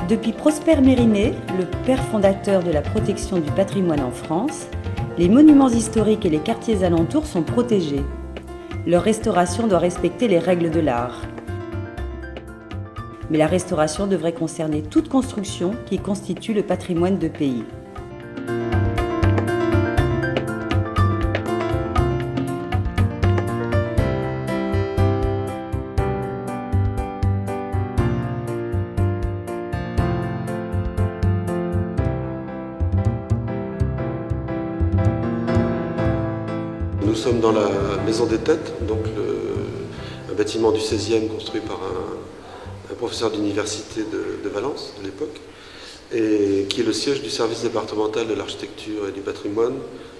Depuis Prosper Mérimée, le père fondateur de la protection du patrimoine en France, les monuments historiques et les quartiers alentours sont protégés. Leur restauration doit respecter les règles de l'art. Mais la restauration devrait concerner toute construction qui constitue le patrimoine de pays. Nous sommes dans la Maison des Têtes, donc un bâtiment du XVIe construit par un professeur d'université de Valence de l'époque, et qui est le siège du service départemental de l'architecture et du patrimoine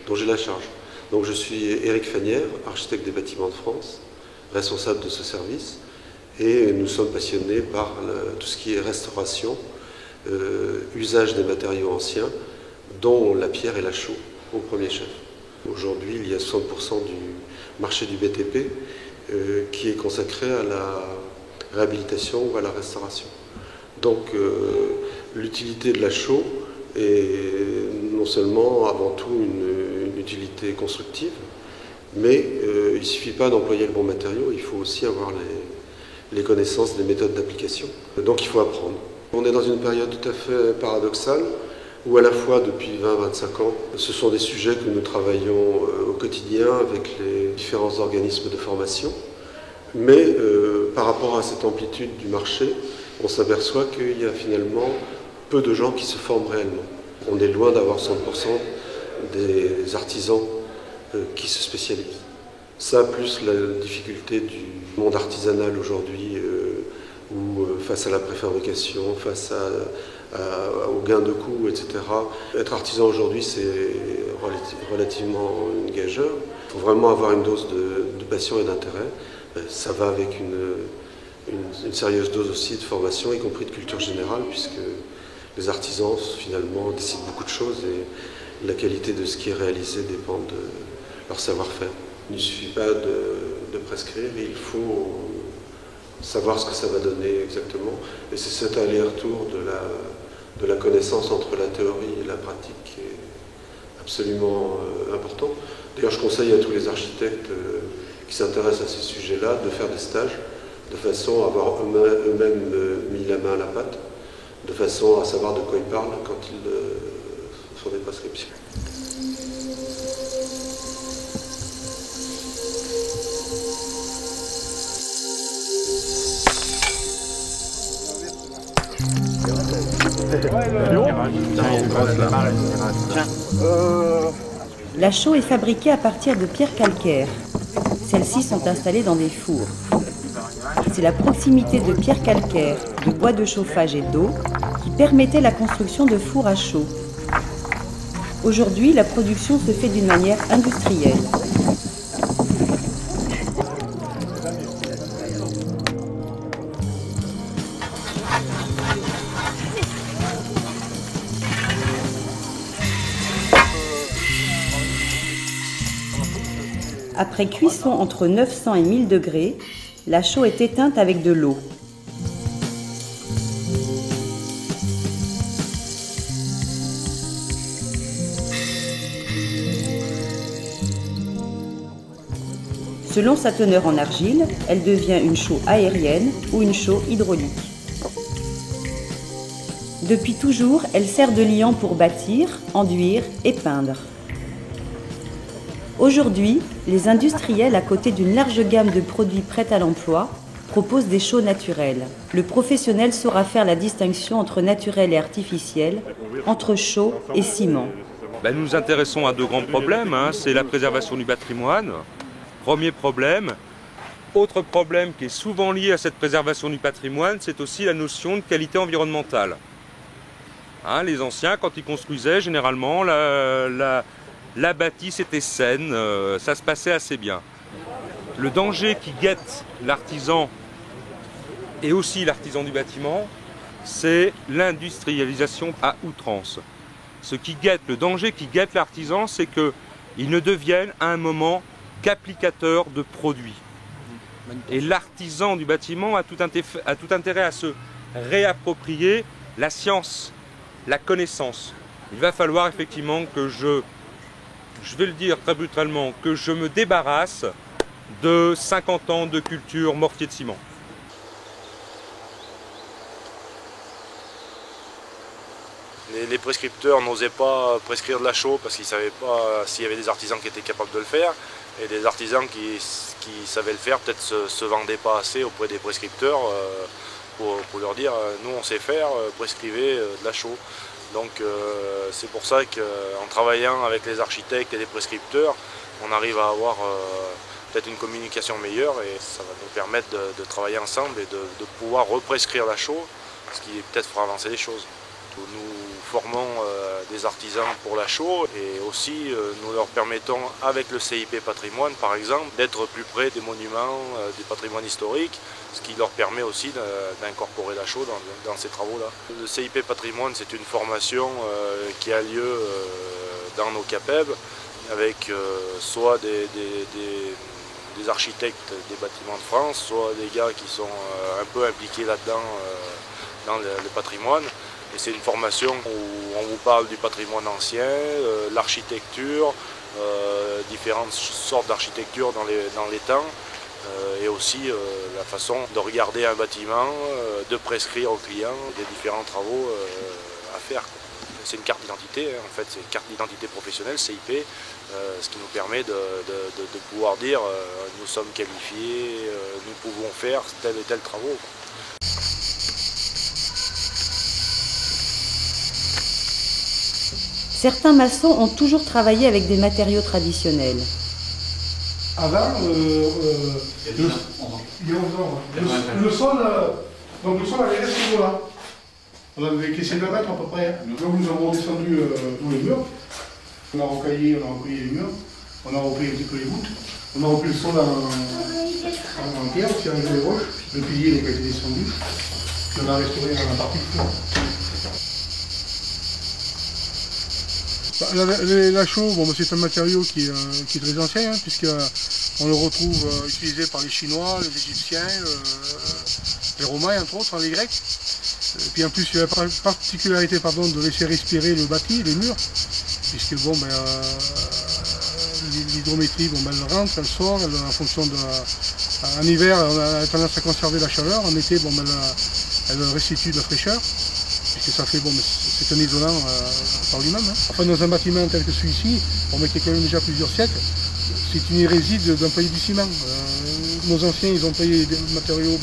dont j'ai la charge. Donc je suis Éric Fanière, architecte des bâtiments de France, responsable de ce service, et nous sommes passionnés par tout ce qui est restauration, usage des matériaux anciens, dont la pierre et la chaux au premier chef. Aujourd'hui, il y a 60% du marché du BTP qui est consacré à la réhabilitation ou à la restauration. Donc l'utilité de la chaux est non seulement avant tout une utilité constructive, mais il ne suffit pas d'employer le bon matériau, il faut aussi avoir les connaissances des méthodes d'application. Donc il faut apprendre. On est dans une période tout à fait paradoxale, où à la fois depuis 20-25 ans, ce sont des sujets que nous travaillons au quotidien avec les différents organismes de formation, mais par rapport à cette amplitude du marché, on s'aperçoit qu'il y a finalement peu de gens qui se forment réellement. On est loin d'avoir 100% des artisans qui se spécialisent. Ça, plus la difficulté du monde artisanal aujourd'hui, où face à la préfabrication, face au gain de coûts, etc. Être artisan aujourd'hui, c'est relativement une gageure. Il faut vraiment avoir une dose de passion et d'intérêt. Ça va avec une sérieuse dose aussi de formation, y compris de culture générale, puisque les artisans, finalement, décident beaucoup de choses et la qualité de ce qui est réalisé dépend de leur savoir-faire. Il ne suffit pas de prescrire, il faut savoir ce que ça va donner exactement. Et c'est cet aller-retour de la connaissance entre la théorie et la pratique qui est absolument important. D'ailleurs, je conseille à tous les architectes qui s'intéressent à ces sujets-là de faire des stages, de façon à avoir eux-mêmes mis la main à la pâte, de façon à savoir de quoi ils parlent quand ils font des prescriptions. La chaux est fabriquée à partir de pierres calcaires. Celles-ci sont installées dans des fours. C'est la proximité de pierres calcaires, de bois de chauffage et d'eau qui permettait la construction de fours à chaux. Aujourd'hui, la production se fait d'une manière industrielle. Après cuisson entre 900 et 1000 degrés, la chaux est éteinte avec de l'eau. Selon sa teneur en argile, elle devient une chaux aérienne ou une chaux hydraulique. Depuis toujours, elle sert de liant pour bâtir, enduire et peindre. Aujourd'hui, les industriels, à côté d'une large gamme de produits prêts à l'emploi, proposent des chaux naturelles. Le professionnel saura faire la distinction entre naturel et artificiel, entre chaux et ciment. Nous nous intéressons à deux grands problèmes, c'est la préservation du patrimoine, premier problème. Autre problème qui est souvent lié à cette préservation du patrimoine, c'est aussi la notion de qualité environnementale. Les anciens, quand ils construisaient, généralement, la bâtisse était saine, ça se passait assez bien. Le danger qui guette l'artisan et aussi l'artisan du bâtiment, c'est l'industrialisation à outrance. Le danger qui guette l'artisan, c'est qu'il ne devienne à un moment qu'applicateur de produits. Et l'artisan du bâtiment a tout intérêt à se réapproprier la science, la connaissance. Il va falloir effectivement que je vais le dire très brutalement, que je me débarrasse de 50 ans de culture mortier de ciment. Les prescripteurs n'osaient pas prescrire de la chaux parce qu'ils ne savaient pas s'il y avait des artisans qui étaient capables de le faire. Et des artisans qui savaient le faire peut-être se vendaient pas assez auprès des prescripteurs pour leur dire nous on sait faire, prescrivez de la chaux. Donc c'est pour ça qu'en travaillant avec les architectes et les prescripteurs, on arrive à avoir peut-être une communication meilleure et ça va nous permettre de travailler ensemble et de pouvoir represcrire la chaux, ce qui peut-être fera avancer les choses. Nous formons des artisans pour la chaux et aussi nous leur permettons avec le CIP Patrimoine par exemple d'être plus près des monuments, des patrimoines historiques, ce qui leur permet aussi d'incorporer la chaux dans ces travaux-là. Le CIP Patrimoine c'est une formation qui a lieu dans nos CAPEB avec soit des architectes des bâtiments de France, soit des gars qui sont un peu impliqués là-dedans dans le patrimoine. Et c'est une formation où on vous parle du patrimoine ancien, l'architecture, différentes sortes d'architecture dans les temps, et aussi la façon de regarder un bâtiment, de prescrire aux clients des différents travaux à faire. C'est une carte d'identité, en fait, c'est une carte d'identité professionnelle, CIP, ce qui nous permet de pouvoir dire nous sommes qualifiés, nous pouvons faire tel et tel travaux. Certains maçons ont toujours travaillé avec des matériaux traditionnels. Avant, il y a 11 ans, le sol, donc le sol avait resté ce niveau-là. On avait caissé 2 mètres à peu près. Donc nous avons descendu tous les murs. On a recaillé les murs. On a repris un petit peu les voûtes. On a repris le sol en pierre, aussi avec les roches. Le pilier donc, a été descendu. Puis on a restauré la partie du fond. La chaux, bon, c'est un matériau qui est très ancien, hein, puisqu'on le retrouve utilisé par les Chinois, les Égyptiens, les Romains, entre autres, les Grecs. Et puis en plus, il y a la particularité de laisser respirer le bâti, les murs, puisque bon, l'hydrométrie, elle rentre, elle sort, en fonction en hiver, on a tendance à conserver la chaleur, en été, elle restitue de la fraîcheur. Puisque ça fait, c'est un isolant par lui-même. Hein. Enfin, dans un bâtiment tel que celui-ci, qui est quand même déjà plusieurs siècles, c'est une hérésie d'employer du ciment. Nos anciens, ils ont employé des matériaux,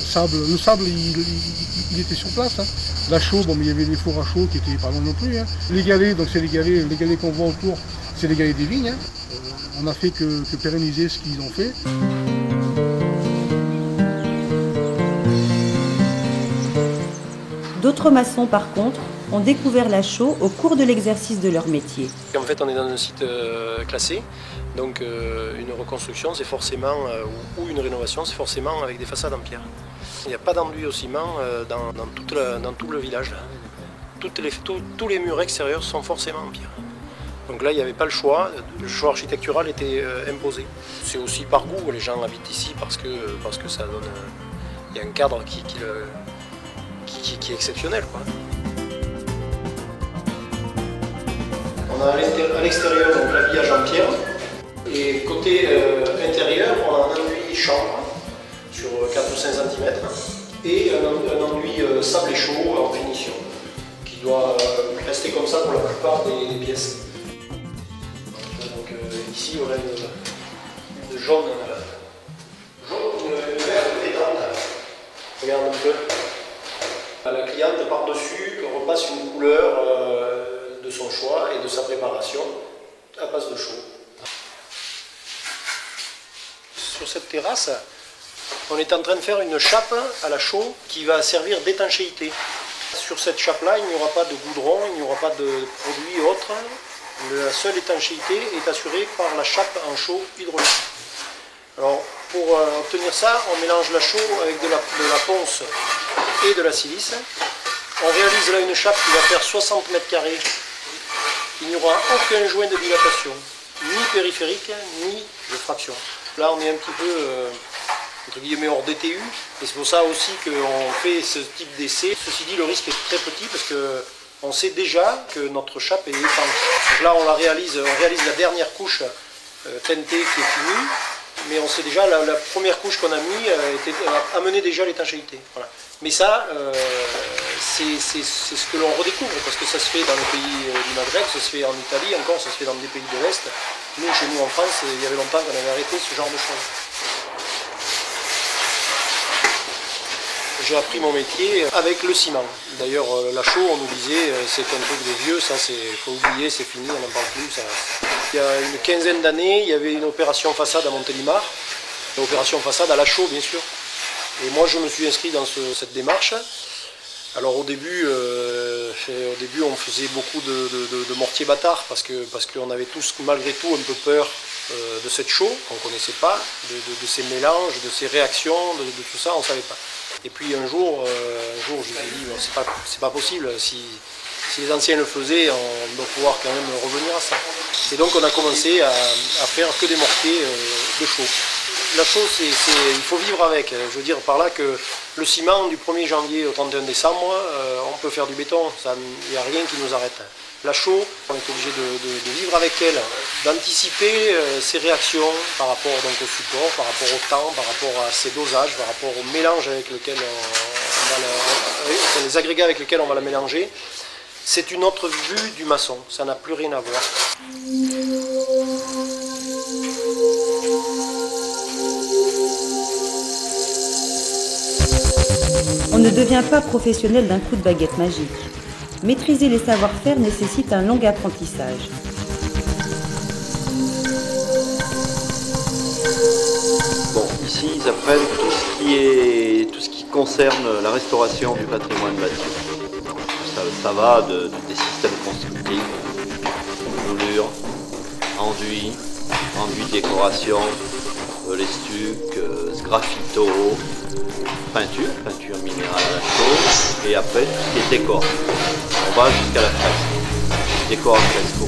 sable. Le sable, il était sur place. Hein. La chaux, il y avait des fours à chaux qui étaient pas loin non plus. Hein. Les galets, donc c'est les galets qu'on voit autour, c'est les galets des vignes. Hein. On n'a fait que pérenniser ce qu'ils ont fait. D'autres maçons, par contre, ont découvert la chaux au cours de l'exercice de leur métier. En fait, on est dans un site classé, donc une reconstruction, c'est forcément, ou une rénovation, c'est forcément avec des façades en pierre. Il n'y a pas d'enduit au ciment dans tout le village. Tous les murs extérieurs sont forcément en pierre. Donc là, il n'y avait pas le choix architectural était imposé. C'est aussi par goût, les gens habitent ici parce que ça donne... Il y a un cadre qui est exceptionnel, quoi. On a à l'extérieur l'habillage en pierre et côté intérieur on a un enduit chambre sur 4 ou 5 cm et un enduit sable et chaud en finition qui doit rester comme ça pour la plupart des pièces. Donc ici on a une jaune, une verte détente. Regarde un peu. La cliente par-dessus repasse une couleur de son choix et de sa préparation à base de chaux. Sur cette terrasse, on est en train de faire une chape à la chaux qui va servir d'étanchéité. Sur cette chape-là, il n'y aura pas de goudron, il n'y aura pas de produits autres. La seule étanchéité est assurée par la chape en chaux hydraulique. Alors, pour obtenir ça, on mélange la chaux avec de la ponce et de la silice. On réalise là une chape qui va faire 60 mètres carrés. Il n'y aura aucun joint de dilatation, ni périphérique, ni de fraction. Là, on est un petit peu entre guillemets hors DTU, et c'est pour ça aussi qu'on fait ce type d'essai. Ceci dit, le risque est très petit parce qu'on sait déjà que notre chape est étanche. Donc là, on réalise la dernière couche TNT qui est finie, mais on sait déjà la première couche qu'on a mis amenait déjà l'étanchéité. Voilà. Mais ça, c'est ce que l'on redécouvre, parce que ça se fait dans les pays du Maghreb, ça se fait en Italie, encore ça se fait dans des pays de l'Est. Nous, chez nous en France, il y avait longtemps qu'on avait arrêté ce genre de choses. J'ai appris mon métier avec le ciment. D'ailleurs, la chaux, on nous disait, c'est un truc de vieux, ça, faut oublier, c'est fini, on n'en parle plus. Ça. Il y a une quinzaine d'années, il y avait une opération façade à Montélimar, une opération façade à la chaux, bien sûr. Et moi, je me suis inscrit dans cette démarche. Alors au début, on faisait beaucoup de mortiers bâtards parce qu'on avait tous, malgré tout, un peu peur de cette chaux qu'on ne connaissait pas, de ces mélanges, de ces réactions, de tout ça, on ne savait pas. Et puis un jour je me suis dit, bon, c'est pas possible, si les anciens le faisaient, on doit pouvoir quand même revenir à ça. Et donc on a commencé à faire que des mortiers de chaux. La chaux, il faut vivre avec. Je veux dire par là que le ciment, du 1er janvier au 31 décembre, on peut faire du béton, il n'y a rien qui nous arrête. La chaux, on est obligé de vivre avec elle, d'anticiper ses réactions par rapport donc, au support, par rapport au temps, par rapport à ses dosages, par rapport au mélange avec lequel les agrégats avec lesquels on va la mélanger. C'est une autre vue du maçon, ça n'a plus rien à voir. On ne devient pas professionnel d'un coup de baguette magique. Maîtriser les savoir-faire nécessite un long apprentissage. Bon, ici, ils apprennent tout ce qui concerne la restauration du patrimoine bâti. Ça va des systèmes constructifs, moulures, enduits de décoration, les stucs, sgraffito, peinture minérale à la chaux, et après tout ce qui est décor. On va jusqu'à la fresque, décor en fresco.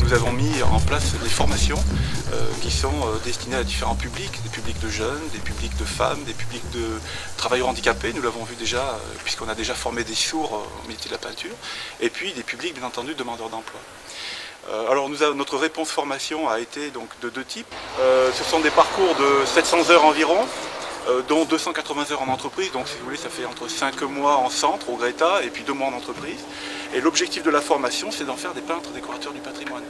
Nous avons mis en place des formations qui sont destinées à différents publics, des publics de jeunes, des publics de femmes, des publics de travailleurs handicapés, nous l'avons vu déjà, puisqu'on a déjà formé des sourds au métier de la peinture, et puis des publics bien entendu demandeurs d'emploi. Alors notre réponse formation a été donc de deux types. Ce sont des parcours de 700 heures environ, dont 280 heures en entreprise, donc si vous voulez ça fait entre 5 mois en centre au Greta et puis 2 mois en entreprise. Et l'objectif de la formation c'est d'en faire des peintres décorateurs du patrimoine.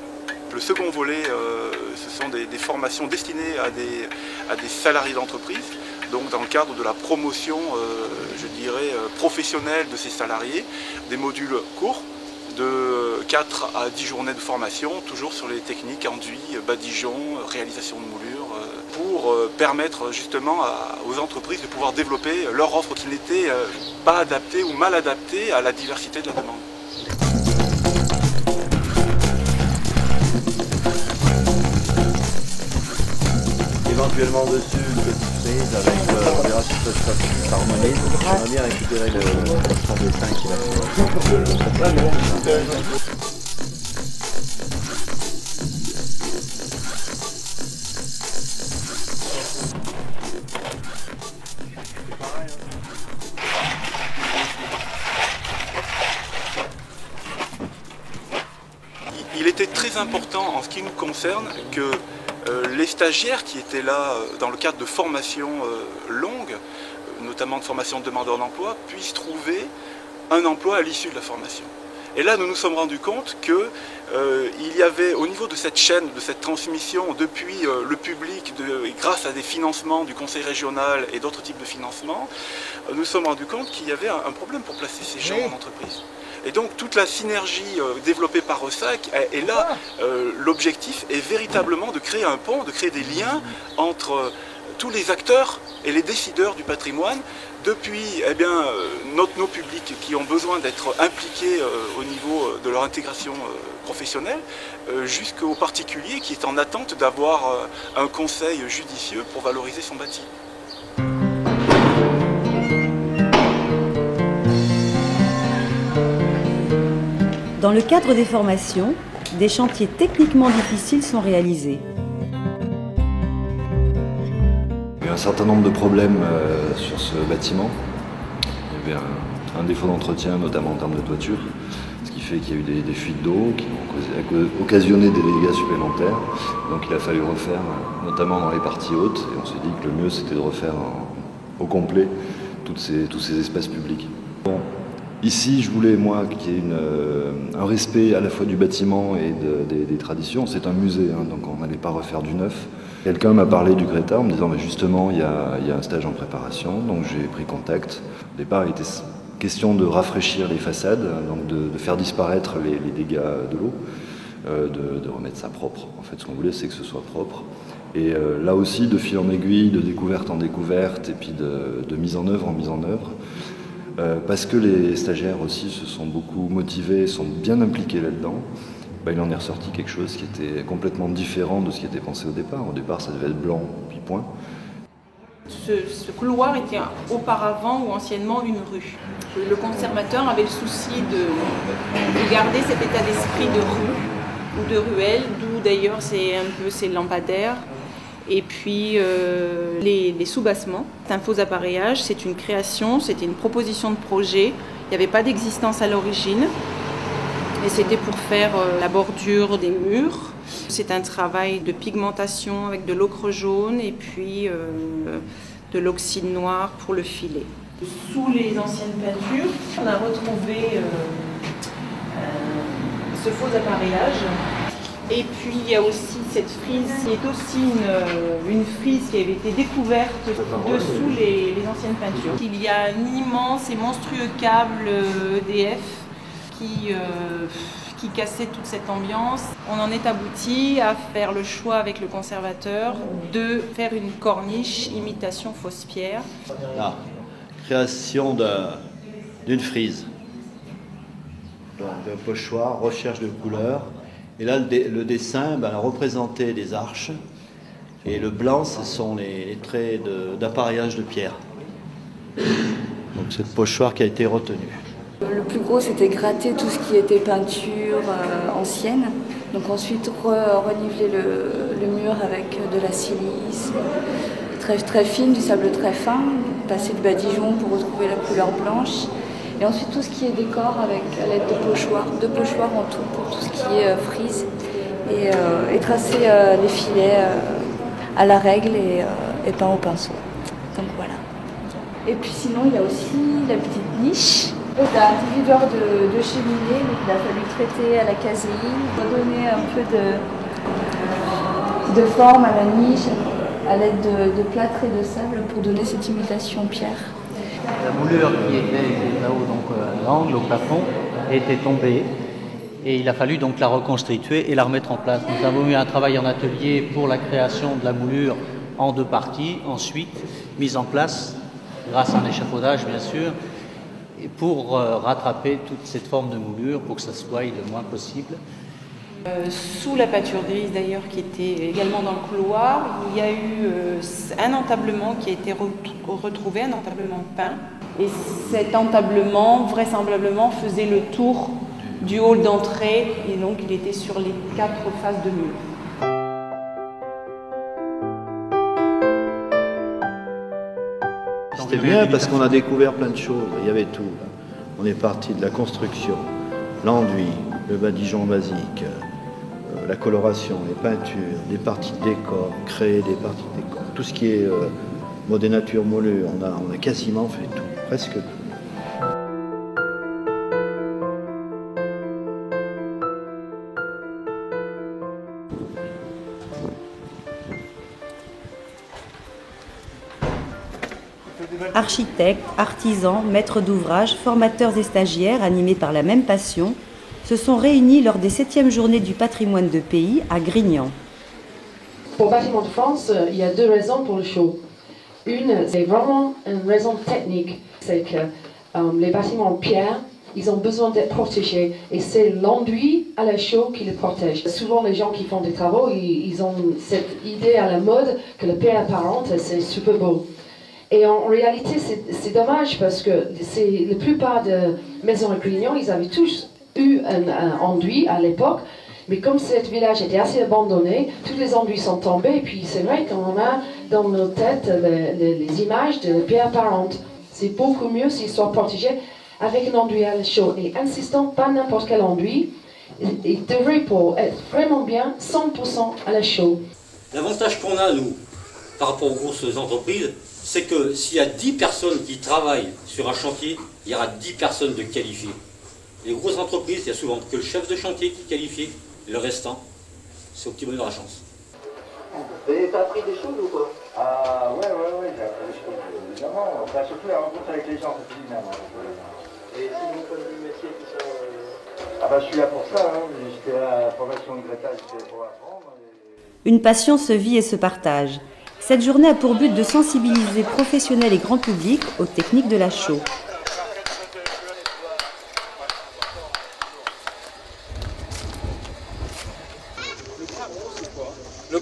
Le second volet ce sont des formations destinées à des salariés d'entreprise, donc dans le cadre de la promotion je dirais professionnelle de ces salariés, des modules courts de 4 à 10 journées de formation, toujours sur les techniques enduits, badigeons, réalisation de moulures, pour permettre justement aux entreprises de pouvoir développer leur offre qui n'était pas adaptée ou mal adaptée à la diversité de la demande. Éventuellement dessus une petite prise avec, on verra si ça s'harmonise. J'aimerais bien récupérer son dessin qu'il a fait. Il était très important en ce qui nous concerne que les stagiaires qui étaient là dans le cadre de formations longues, notamment de formation de demandeurs d'emploi, puissent trouver un emploi à l'issue de la formation. Et là, nous nous sommes rendus compte qu'il y avait, au niveau de cette chaîne, de cette transmission, depuis le public, grâce à des financements du conseil régional et d'autres types de financements, nous nous sommes rendus compte qu'il y avait un problème pour placer ces gens en entreprise. Et donc toute la synergie développée par Ressac, et là l'objectif est véritablement de créer un pont, de créer des liens entre tous les acteurs et les décideurs du patrimoine, depuis nos publics qui ont besoin d'être impliqués au niveau de leur intégration professionnelle, jusqu'aux particuliers qui est en attente d'avoir un conseil judicieux pour valoriser son bâti. Dans le cadre des formations, des chantiers techniquement difficiles sont réalisés. Il y a eu un certain nombre de problèmes sur ce bâtiment. Il y avait un défaut d'entretien, notamment en termes de toiture, ce qui fait qu'il y a eu des fuites d'eau qui ont occasionné des dégâts supplémentaires. Donc il a fallu refaire, notamment dans les parties hautes, et on s'est dit que le mieux c'était de refaire au complet tous ces espaces publics. Bon. Ici, je voulais, moi, qu'il y ait un respect à la fois du bâtiment et des traditions. C'est un musée, hein, donc on n'allait pas refaire du neuf. Quelqu'un m'a parlé du Greta en me disant, mais justement, il y a un stage en préparation, donc j'ai pris contact. Au départ, il était question de rafraîchir les façades, donc de faire disparaître les dégâts de l'eau, de remettre ça propre. En fait, ce qu'on voulait, c'est que ce soit propre. Et là aussi, de fil en aiguille, de découverte en découverte, et puis de mise en œuvre en mise en œuvre. Parce que les stagiaires aussi se sont beaucoup motivés, sont bien impliqués là-dedans, il en est ressorti quelque chose qui était complètement différent de ce qui était pensé au départ. Au départ, ça devait être blanc, puis point. Ce couloir était auparavant ou anciennement une rue. Le conservateur avait le souci de garder cet état d'esprit de rue ou de ruelle, d'où d'ailleurs c'est un peu ces lampadaires. Et puis les sous-bassements. C'est un faux appareillage, c'est une création, c'était une proposition de projet. Il n'y avait pas d'existence à l'origine. Et c'était pour faire la bordure des murs. C'est un travail de pigmentation avec de l'ocre jaune et puis de l'oxyde noir pour le filet. Sous les anciennes peintures, on a retrouvé ce faux appareillage. Et puis il y a aussi cette frise qui est aussi une frise qui avait été découverte dessous les anciennes peintures. Il y a un immense et monstrueux câble EDF qui cassait toute cette ambiance. On en est abouti à faire le choix avec le conservateur de faire une corniche imitation fausse pierre. La création d'une frise, donc un pochoir, recherche de couleurs. Et là, le dessin représentait des arches. Et le blanc, ce sont les traits d'appareillage de pierre. Donc c'est le pochoir qui a été retenu. Le plus gros, c'était gratter tout ce qui était peinture ancienne. Donc ensuite, reniveler le mur avec de la silice très, très fine, du sable très fin. Passer le badigeon pour retrouver la couleur blanche. Et ensuite tout ce qui est décor avec à l'aide de pochoirs, 2 pochoirs en tout pour tout ce qui est frise et tracer les filets à la règle et peint au pinceau. Donc voilà. Et puis sinon il y a aussi la petite niche. C'est un dividoir de cheminée, donc il a fallu traiter à la caséine, redonner un peu de forme à la niche à l'aide de plâtre et de sable pour donner cette imitation pierre. La moulure qui était là-haut, donc à l'angle, au plafond, était tombée et il a fallu donc la reconstituer et la remettre en place. Nous avons eu un travail en atelier pour la création de la moulure en 2 parties, ensuite mise en place grâce à un échafaudage bien sûr, et pour rattraper toute cette forme de moulure pour que ça se voie le moins possible. Sous la peinture grise d'ailleurs qui était également dans le couloir, il y a eu un entablement qui a été retrouvé, un entablement peint. Et cet entablement vraisemblablement faisait le tour du hall d'entrée et donc il était sur les 4 faces de mur. C'était bien parce qu'on a découvert plein de choses, il y avait tout. On est parti de la construction, l'enduit, le badigeon basique, la coloration, les peintures, des parties de décor, créer des parties de décor. Tout ce qui est mot des natures moulues, on a quasiment fait tout, presque tout. Architectes, artisans, maîtres d'ouvrage, formateurs et stagiaires animés par la même passion se sont réunis lors des 7e journées du patrimoine de pays à Grignan. Au Bâtiment de France, il y a 2 raisons pour le show. Une, c'est vraiment une raison technique, c'est que les bâtiments en pierre, ils ont besoin d'être protégés et c'est l'enduit à la chaux qui les protège. Souvent, les gens qui font des travaux, ils ont cette idée à la mode que la pierre apparente, c'est super beau. Et en réalité, c'est dommage parce que la plupart des maisons à Grignon, ils avaient tous eu un enduit à l'époque. Mais comme ce village était assez abandonné, tous les enduits sont tombés. Et puis c'est vrai qu'on a dans nos têtes les images de pierres apparentes. C'est beaucoup mieux s'ils soient protégés avec un enduit à la chaux. Et insistant, pas n'importe quel enduit. Il devrait pour être vraiment bien 100% à la chaux. L'avantage qu'on a, nous, par rapport aux grosses entreprises, c'est que s'il y a 10 personnes qui travaillent sur un chantier, il y aura 10 personnes de qualifiées. Les grosses entreprises, il y a souvent que le chef de chantier qui est qualifié, et le restant, c'est au petit bonheur à chance. Et t'as appris des choses ou quoi? Ah ouais, j'ai appris des choses, évidemment. Enfin, surtout la rencontre avec les gens, c'est évidemment. Et si mon point de vue métier, tout ça... Ah bah je suis là pour ça, hein. J'étais à la formation de Greta, j'étais pour apprendre. Une passion se vit et se partage. Cette journée a pour but de sensibiliser professionnels et grand public aux techniques de la chaux. Le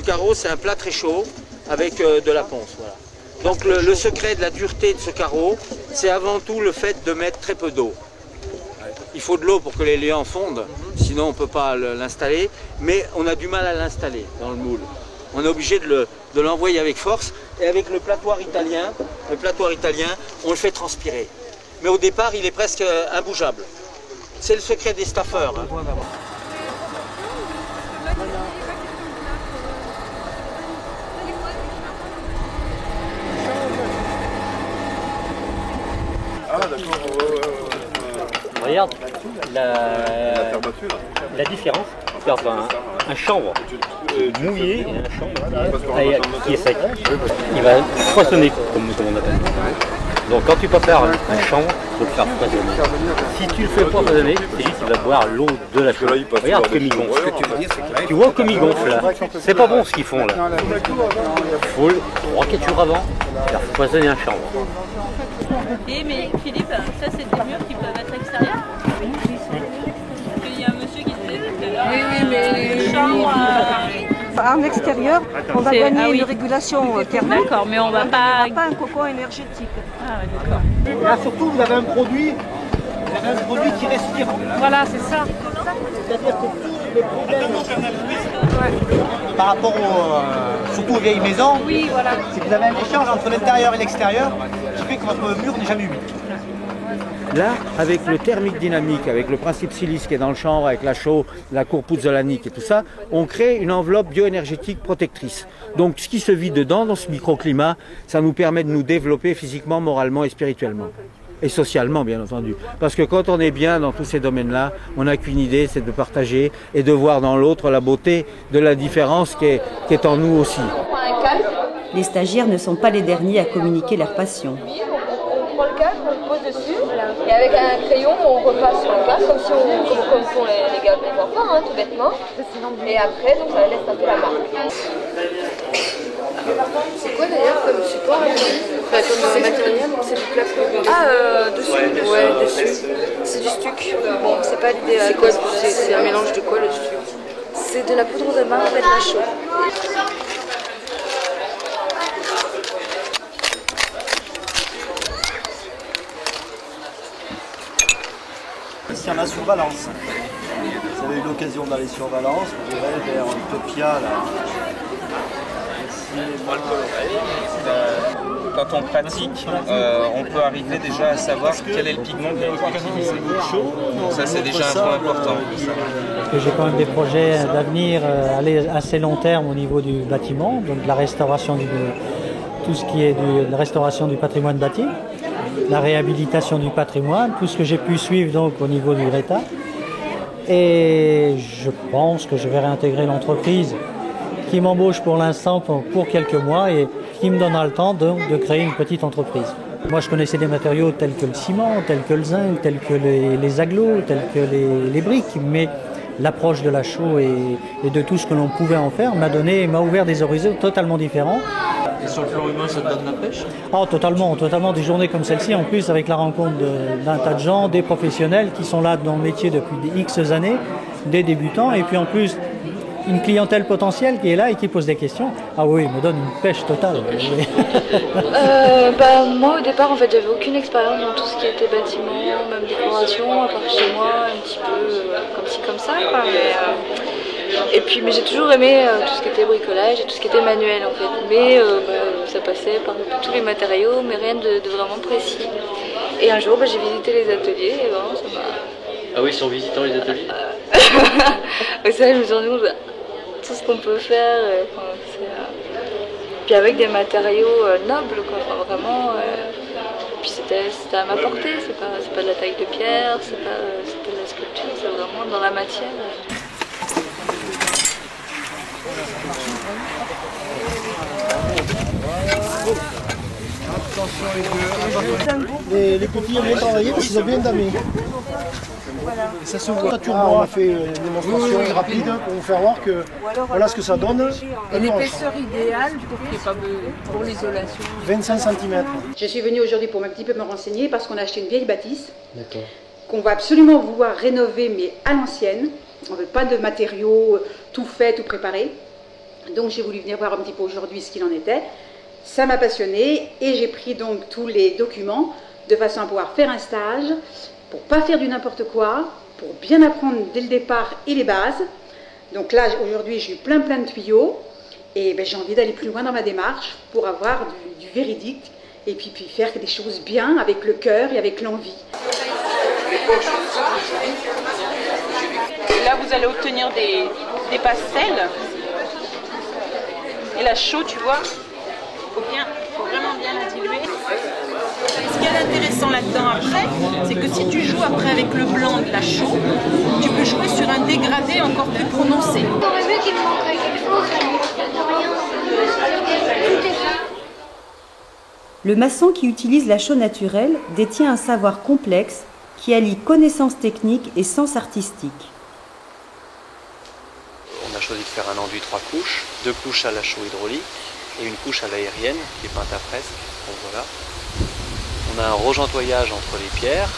carreau, c'est un plat très chaud avec de la ponce. Voilà. Donc le secret de la dureté de ce carreau, c'est avant tout le fait de mettre très peu d'eau. Il faut de l'eau pour que les liants fondent, sinon on ne peut pas l'installer, mais on a du mal à l'installer dans le moule. On est obligé de l'envoyer avec force, et avec le platoir italien, on le fait transpirer. Mais au départ, il est presque imbougeable. C'est le secret des staffeurs. Hein. Ah d'accord, Regarde la différence entre un chanvre mouillé et un chanvre qui est sec. Il va poissonner, comme on appelle. Donc quand tu prépares un chanvre, il faut le faire poissonner. Si tu le fais pas poissonner, c'est juste qu'il va boire l'eau de la chaux. Regarde comme il gonfle. Tu vois comme il gonfle là. C'est pas bon ce qu'ils font là. Il faut le 3-4 jours avant faire poissonner un chanvre. Mais Philippe, ça c'est des murs qui peuvent être extérieurs? Parce qu'il y a un monsieur qui disait tout à l'heure. Oui, mais les chambres. En extérieur, on va gagner une régulation thermique. D'accord, mais on va pas un cocon énergétique. Ah, d'accord. Là surtout, vous avez un produit qui respire. Voilà, c'est ça. C'est-à-dire que tous les problèmes par rapport surtout aux vieilles maisons, c'est que vous avez un échange entre l'intérieur et l'extérieur qui fait que votre mur n'est jamais humide. Là, avec le thermique dynamique, avec le principe silice qui est dans le chanvre, avec la chaux, la cour pouzzolanique et tout ça, on crée une enveloppe bioénergétique protectrice. Donc ce qui se vit dedans, dans ce microclimat, ça nous permet de nous développer physiquement, moralement et spirituellement. Et socialement, bien entendu. Parce que quand on est bien dans tous ces domaines-là, on n'a qu'une idée, c'est de partager et de voir dans l'autre la beauté de la différence qui est en nous aussi. Les stagiaires ne sont pas les derniers à communiquer leur passion. On prend le cadre, on le pose dessus, et avec un crayon, on repasse sur le cadre, comme font les enfants, hein, tout bêtement. Et après, donc, ça laisse un peu la marque. C'est quoi d'ailleurs comme support comme matériel? C'est du placo. Ah, dessus. Ouais, dessus. C'est du stuc. Bon, c'est pas l'idéal. C'est quoi? C'est un mélange de quoi le stuc? C'est de la poudre de marbre et de la chaux. Ici on a sur Valence. Vous avez eu l'occasion d'aller sur Valence, vous irez vers Utopia là. Quand on pratique, on peut arriver déjà à savoir quel est le pigment qui est utilisé. Ça c'est déjà un point important. Parce que j'ai quand même des projets d'avenir à assez long terme au niveau du bâtiment, donc la restauration tout ce qui est de la restauration du patrimoine bâti, la réhabilitation du patrimoine, tout ce que j'ai pu suivre donc au niveau du Greta. Et je pense que je vais réintégrer l'entreprise qui m'embauche pour l'instant pour quelques mois et qui me donnera le temps de créer une petite entreprise. Moi je connaissais des matériaux tels que le ciment, tels que le zinc, tels que les agglos, tels que les briques, mais l'approche de la chaux et de tout ce que l'on pouvait en faire m'a ouvert des horizons totalement différents. Et sur le plan humain, ça te donne la pêche? Oh, totalement, totalement. Des journées comme celle-ci, en plus, avec la rencontre d'un tas de gens, des professionnels qui sont là dans le métier depuis X années, des débutants, et puis en plus, une clientèle potentielle qui est là et qui pose des questions. Ah oui, il me donne une pêche totale. Moi, au départ, en fait, j'avais aucune expérience dans tout ce qui était bâtiment, même décoration, à part chez moi, un petit peu comme ci, comme ça, quoi. Mais j'ai toujours aimé tout ce qui était bricolage et tout ce qui était manuel, en fait. Mais ça passait par tous les matériaux, mais rien de vraiment précis. Et un jour, j'ai visité les ateliers et vraiment, ça m'a... Ah oui, c'est en visitant les ateliers. Ça, je me suis rendu compte de tout ce qu'on peut faire. Puis avec des matériaux nobles, quoi. Enfin, vraiment. Puis c'était à ma portée. C'est pas de la taille de pierre, c'est pas de la sculpture, c'est vraiment dans la matière. Les petits ont bien travaillé parce qu'ils ont bien damé. Ça se voit. On a fait une démonstration rapide pour vous faire voir que voilà ce que ça donne. Et l'épaisseur idéale pour l'isolation? 25 cm. Je suis venue aujourd'hui pour un petit peu me renseigner parce qu'on a acheté une vieille bâtisse qu'on va absolument vouloir rénover mais à l'ancienne. On ne veut pas de matériaux tout faits, tout préparés. Donc j'ai voulu venir voir un petit peu aujourd'hui ce qu'il en était. Ça m'a passionnée et j'ai pris donc tous les documents de façon à pouvoir faire un stage pour pas faire du n'importe quoi, pour bien apprendre dès le départ et les bases. Donc là, aujourd'hui, j'ai eu plein de tuyaux et j'ai envie d'aller plus loin dans ma démarche pour avoir du véridique et puis faire des choses bien avec le cœur et avec l'envie. Là, vous allez obtenir des pastels. Et la chaux, tu vois, faut vraiment bien la diluer. Ce qui est intéressant là-dedans après, c'est que si tu joues après avec le blanc de la chaux, tu peux jouer sur un dégradé encore plus prononcé. J'aurais vu qu'il me manquerait quelque chose, mais Le maçon qui utilise la chaux naturelle détient un savoir complexe qui allie connaissances techniques et sens artistique. On a choisi de faire un enduit 3 couches, 2 couches à la chaux hydraulique et une couche à l'aérienne qui est peinte à fresque. Donc voilà. On a un regentoyage entre les pierres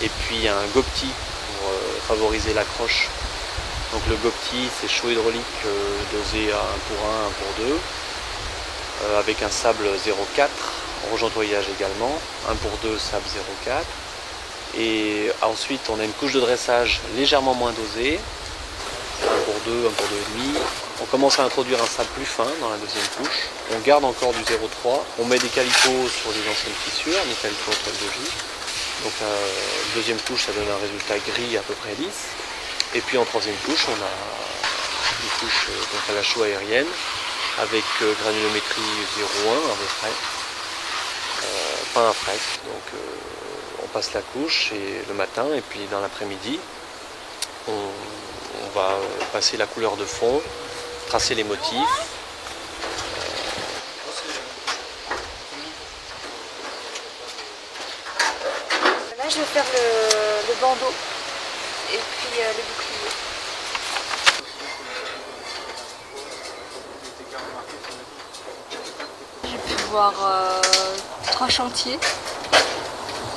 et puis un gopti pour favoriser l'accroche. Donc le gopti, c'est chaux hydraulique dosé à 1 pour 1, 1 pour 2 avec un sable 0,4, regentoyage également, 1 pour 2, sable 0,4. Et ensuite on a une couche de dressage légèrement moins dosée, 1 pour 2, 1 pour 2,5. On commence à introduire un sable plus fin dans la deuxième couche. On garde encore du 0,3. On met des calicots sur les anciennes fissures, des calicots en toile de vie. Donc la deuxième couche, ça donne un résultat gris à peu près lisse. Et puis en troisième couche, on a une couche donc à la chaux aérienne avec granulométrie 0,1 à peu près, peint à fresque. Donc on passe la couche et le matin et puis dans l'après-midi, on va passer la couleur de fond, tracer les motifs. Là, je vais faire le bandeau et puis le bouclier. J'ai pu voir 3 chantiers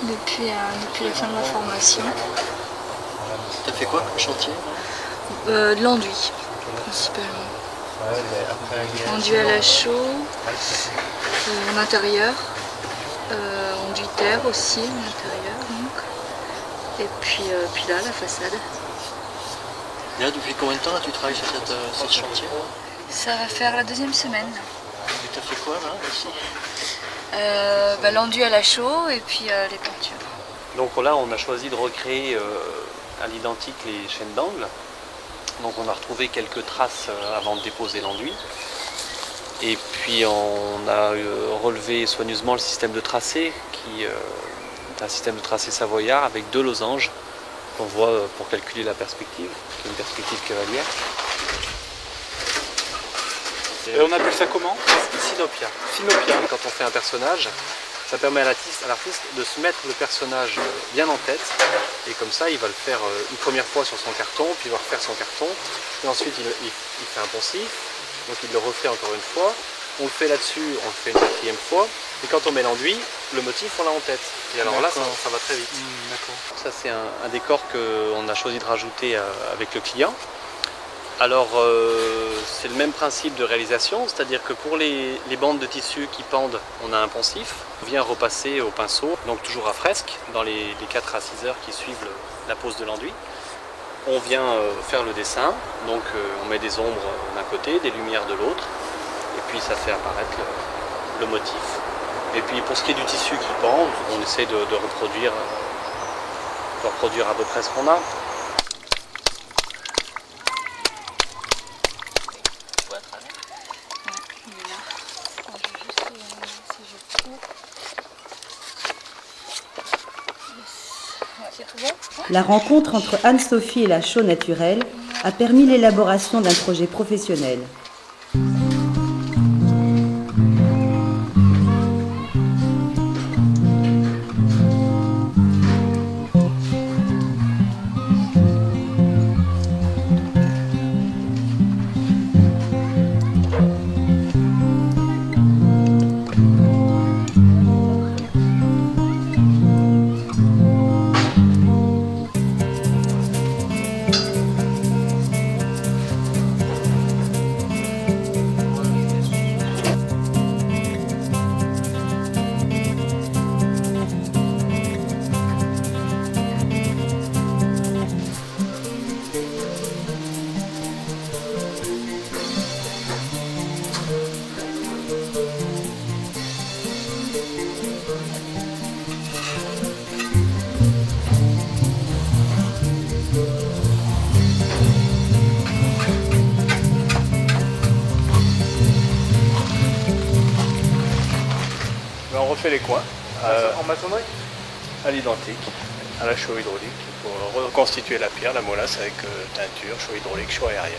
depuis la fin de ma formation. Tu as fait quoi comme chantier? De l'enduit, principalement. Enduit à la chaux, en intérieur, enduit terre aussi, en intérieur. Donc. Et puis là, la façade. Et là, depuis combien de temps tu travailles sur ce chantier? Ça va faire la 2e semaine. Et tu as fait quoi là, ici? L'enduit à la chaux et puis les peintures. Donc là, on a choisi de recréer à l'identique les chaînes d'angle. Donc on a retrouvé quelques traces avant de déposer l'enduit. Et puis on a relevé soigneusement le système de tracé, qui est un système de tracé savoyard avec 2 losanges qu'on voit pour calculer la perspective, qui est une perspective cavalière. Et on appelle ça comment? Sinopia. Sinopia. Quand on fait un personnage, ça permet à l'artiste de se mettre le personnage bien en tête, et comme ça il va le faire une première fois sur son carton, puis il va refaire son carton, et ensuite il fait un poncif, donc il le refait encore une fois, on le fait là-dessus, on le fait une 4e fois, et quand on met l'enduit, le motif on l'a en tête. Et alors là, ça va très vite. Ça c'est un décor qu'on a choisi de rajouter avec le client. Alors c'est le même principe de réalisation, c'est-à-dire que pour les bandes de tissu qui pendent, on a un poncif, on vient repasser au pinceau, donc toujours à fresque, dans les 4 à 6 heures qui suivent la pose de l'enduit. On vient faire le dessin, donc on met des ombres d'un côté, des lumières de l'autre, et puis ça fait apparaître le motif. Et puis pour ce qui est du tissu qui pend, on essaie de reproduire à peu près ce qu'on a. La rencontre entre Anne-Sophie et la chaux naturelle a permis l'élaboration d'un projet professionnel. On refait les coins en maçonnerie à l'identique, à la chaux hydraulique, pour reconstituer la pierre, la molasse avec teinture, chaux hydraulique, chaux aérienne.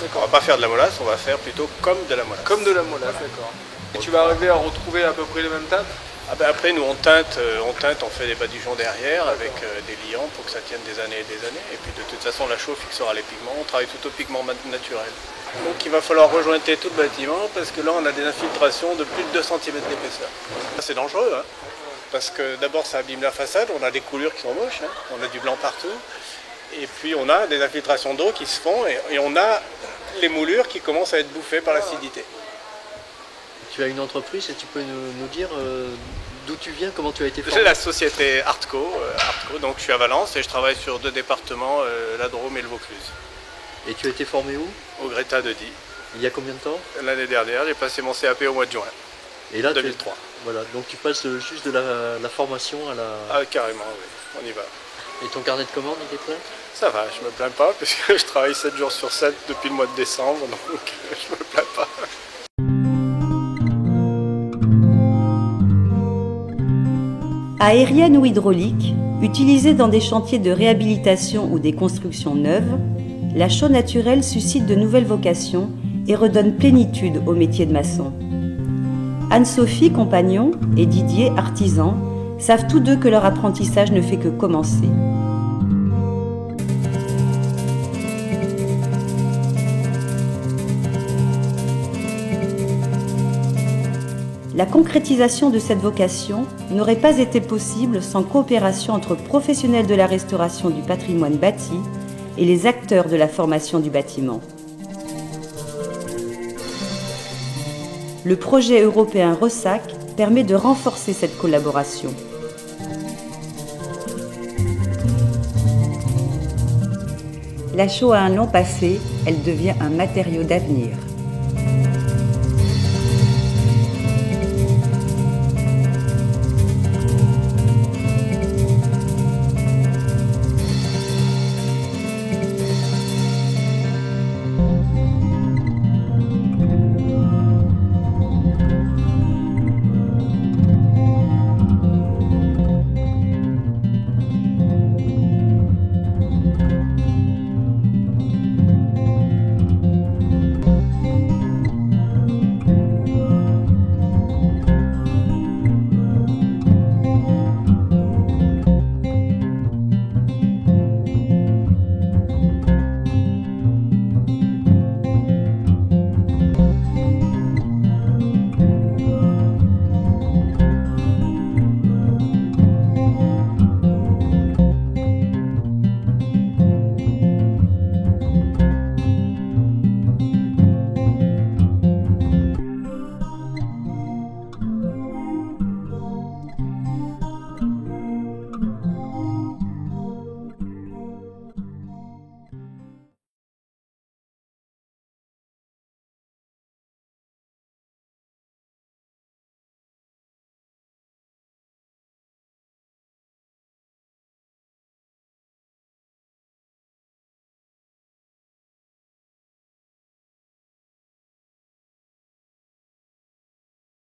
D'accord, on va pas faire de la molasse, on va faire plutôt comme de la molasse. Comme de la molasse, d'accord. Et tu vas arriver à retrouver à peu près les mêmes teintes? Après nous on teinte, on fait des badigeons derrière avec des liants pour que ça tienne des années et des années. Et puis de toute façon la chaux fixera les pigments, on travaille tout au pigment naturel. Donc il va falloir rejointer tout le bâtiment parce que là on a des infiltrations de plus de 2 cm d'épaisseur. C'est dangereux hein, parce que d'abord ça abîme la façade, on a des coulures qui sont moches, hein, on a du blanc partout. Et puis on a des infiltrations d'eau qui se font et on a les moulures qui commencent à être bouffées par l'acidité. Tu as une entreprise et tu peux nous dire d'où tu viens, comment tu as été formé? J'ai la société Artco, donc je suis à Valence et je travaille sur 2 départements, la Drôme et le Vaucluse. Et tu as été formé où? Au Greta de Die. Il y a combien de temps? L'année dernière, j'ai passé mon CAP au mois de juin. Et là, 2003. Voilà, donc tu passes juste de la formation à la... Ah carrément, oui, on y va. Et ton carnet de commandes, il est plein? Ça va, je me plains pas, parce que je travaille 7 jours sur 7 depuis le mois de décembre, donc je me plains pas. Aérienne ou hydraulique, utilisée dans des chantiers de réhabilitation ou des constructions neuves, la chaux naturelle suscite de nouvelles vocations et redonne plénitude au métier de maçon. Anne-Sophie, compagnon, et Didier, artisan, savent tous deux que leur apprentissage ne fait que commencer. La concrétisation de cette vocation n'aurait pas été possible sans coopération entre professionnels de la restauration du patrimoine bâti et les acteurs de la formation du bâtiment. Le projet européen RESAC permet de renforcer cette collaboration. La chaux a un long passé, elle devient un matériau d'avenir.